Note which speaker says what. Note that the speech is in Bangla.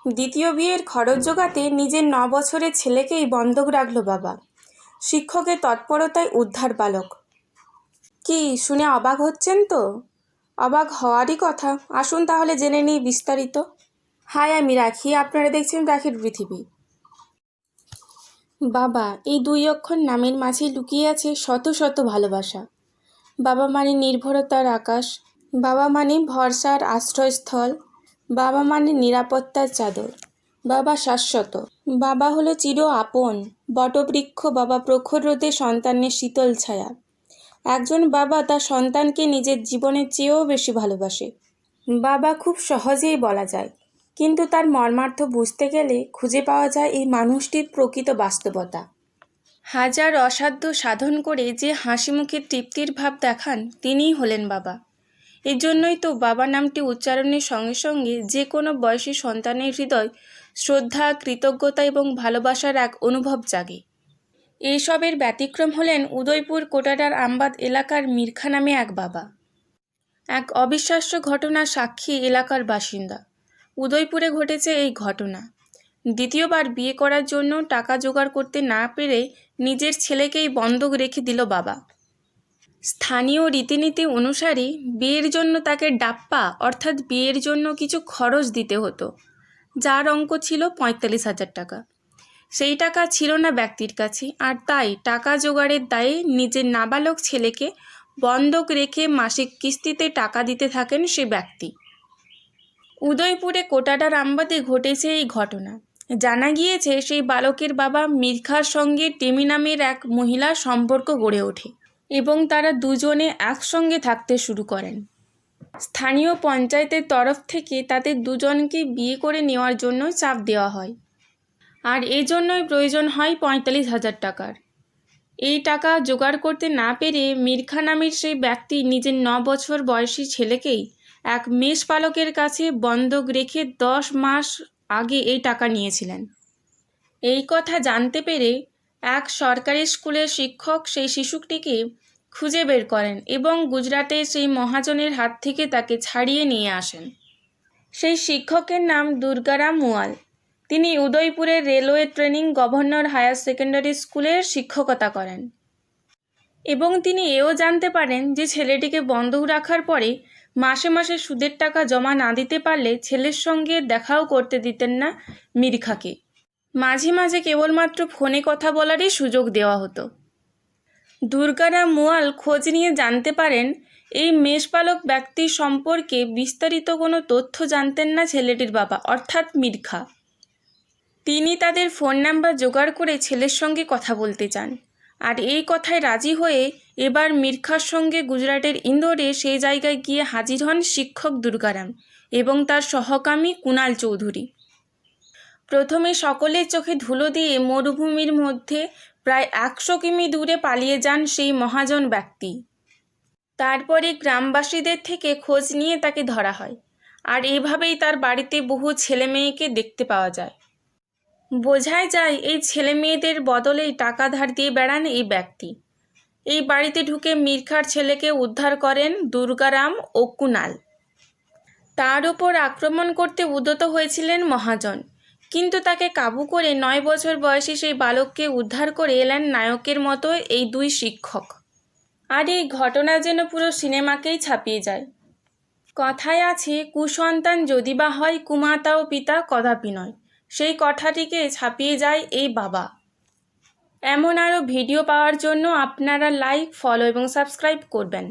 Speaker 1: দ্বিতীয় বিয়ের খরচ জোগাতে নিজের 9 বছরের ছেলেকেই বন্ধক রাখল বাবা। শিক্ষকের তৎপরতায় উদ্ধার বালক। কি শুনে অবাক হচ্ছেন তো? অবাক হওয়ারই কথা। আসুন তাহলে জেনে নিই বিস্তারিত। হাই, আমি রাখি, আপনারা দেখছেন রাখির পৃথিবী। বাবা, এই 2 অক্ষর নামের মাঝে লুকিয়ে আছে শত শত ভালোবাসা। বাবা মানে নির্ভরতার আকাশ, বাবা মানে ভরসার আশ্রয়স্থল, বাবা মানে নিরাপত্তার চাদর, বাবা শাশ্বত। বাবা হলো চির আপন বটবৃক্ষ, বাবা প্রখর রোদে সন্তানের শীতল ছায়া। একজন বাবা তার সন্তানকে নিজের জীবনের চেয়েও বেশি ভালোবাসে। বাবা খুব সহজেই বলা যায়, কিন্তু তার মর্মার্থ বুঝতে গেলে খুঁজে পাওয়া যায় এই মানুষটির প্রকৃত বাস্তবতা। হাজার অসাধ্য সাধন করে যে হাসি মুখে তৃপ্তির ভাব দেখান, তিনিই হলেন বাবা। এর জন্যই তো বাবা নামটি উচ্চারণের সঙ্গে সঙ্গে যে কোনো বয়সী সন্তানের হৃদয় শ্রদ্ধা, কৃতজ্ঞতা এবং ভালোবাসার এক অনুভব জাগে। এইসবের ব্যতিক্রম হলেন উদয়পুর কোটাডার আমবাদ এলাকার মিরখা নামে এক বাবা। এক অবিশ্বাস্য ঘটনার সাক্ষী এলাকার বাসিন্দা। উদয়পুরে ঘটেছে এই ঘটনা। দ্বিতীয়বার বিয়ে করার জন্য টাকা জোগাড় করতে না পেরে নিজের ছেলেকেই বন্ধক রেখে দিল বাবা। স্থানীয় রীতিনীতি অনুসারে বিয়ের জন্য তাকে ডাপ্পা অর্থাৎ বিয়ের জন্য কিছু খরচ দিতে হতো, যার অঙ্ক ছিল 45,000 টাকা। সেই টাকা ছিল না ব্যক্তির কাছে, আর তাই টাকা জোগাড়ের দায়ে নিজের নাবালক ছেলেকে বন্ধক রেখে মাসিক কিস্তিতে টাকা দিতে থাকেন সে ব্যক্তি। উদয়পুরে কোটাডার আমবাদে ঘটেছে এই ঘটনা। জানা গিয়েছে সেই বালকের বাবা মিরখার সঙ্গে টেমি নামের এক মহিলার সম্পর্ক গড়ে ওঠে এবং তারা দুজনে একসঙ্গে থাকতে শুরু করেন। স্থানীয় পঞ্চায়েতের তরফ থেকে তাদের দুজনকে বিয়ে করে নেওয়ার জন্য চাপ দেওয়া হয়, আর এই জন্যই প্রয়োজন হয় 45,000 টাকার। এই টাকা জোগাড় করতে না পেরে মিরখা নামের সেই ব্যক্তি নিজের 9 বছর বয়সী ছেলেকেই এক মেষপালকের কাছে বন্ধক রেখে 10 মাস আগে এই টাকা নিয়েছিলেন। এই কথা জানতে পেরে এক সরকারি স্কুলের শিক্ষক সেই শিশুটিকে খুঁজে বের করেন এবং গুজরাটে সেই মহাজনের হাত থেকে তাকে ছাড়িয়ে নিয়ে আসেন। সেই শিক্ষকের নাম দুর্গারাম মুয়াল। তিনি উদয়পুরের railway training governor higher secondary স্কুলের শিক্ষকতা করেন এবং তিনি এও জানতে পারেন যে ছেলেটিকে বন্ধক রাখার পরে মাসে মাসে সুদের টাকা জমা না দিতে পারলে ছেলের সঙ্গে দেখাও করতে দিতেন না মিরখাকে। মাঝে মাঝে কেবলমাত্র ফোনে কথা বলারই সুযোগ দেওয়া হতো। দুর্গারাম মুয়াল খোঁজ নিয়ে জানতে পারেন এই মেষপালক ব্যক্তির সম্পর্কে বিস্তারিত কোনো তথ্য জানতেন না ছেলেটির বাবা অর্থাৎ মিরখা। তিনি তাদের ফোন নাম্বার জোগাড় করে ছেলের সঙ্গে কথা বলতে চান, আর এই কথায় রাজি হয়ে এবার মিরখার সঙ্গে গুজরাটের ইন্দোরে সেই জায়গায় গিয়ে হাজির হন শিক্ষক দুর্গারাম এবং তার সহকামী কুণাল চৌধুরী। প্রথমে সকলের চোখে ধুলো দিয়ে মরুভূমির মধ্যে প্রায় 100 কিমি দূরে পালিয়ে যান সেই মহাজন ব্যক্তি। তারপরে গ্রামবাসীদের থেকে খোঁজ নিয়ে তাকে ধরা হয়, আর এভাবেই তার বাড়িতে বহু ছেলে মেয়েকে দেখতে পাওয়া যায়। বোঝাই যায় এই ছেলে মেয়েদের বদলেই টাকা ধার দিয়ে বেড়ান এই ব্যক্তি। এই বাড়িতে ঢুকে মিরখার ছেলেকে উদ্ধার করেন দুর্গারাম ও কুণাল। তার উপর আক্রমণ করতে উদ্যত হয়েছিলেন মহাজন, কিন্তু তাকে কাবু করে 9 বছর বয়সী সেই বালককে উদ্ধার করে এলেন নায়কের মতো এই 2 শিক্ষক। আর এই ঘটনা যেন পুরো সিনেমাকেই ছাপিয়ে যায়। কথায় আছে, কুসন্তান যদি বা হয় কুমাতা ও পিতা কদাপি নয়। সেই কথাটিকে ছাপিয়ে যায় এই বাবা। এমন আরও ভিডিও পাওয়ার জন্য আপনারা লাইক, ফলো এবং সাবস্ক্রাইব করবেন।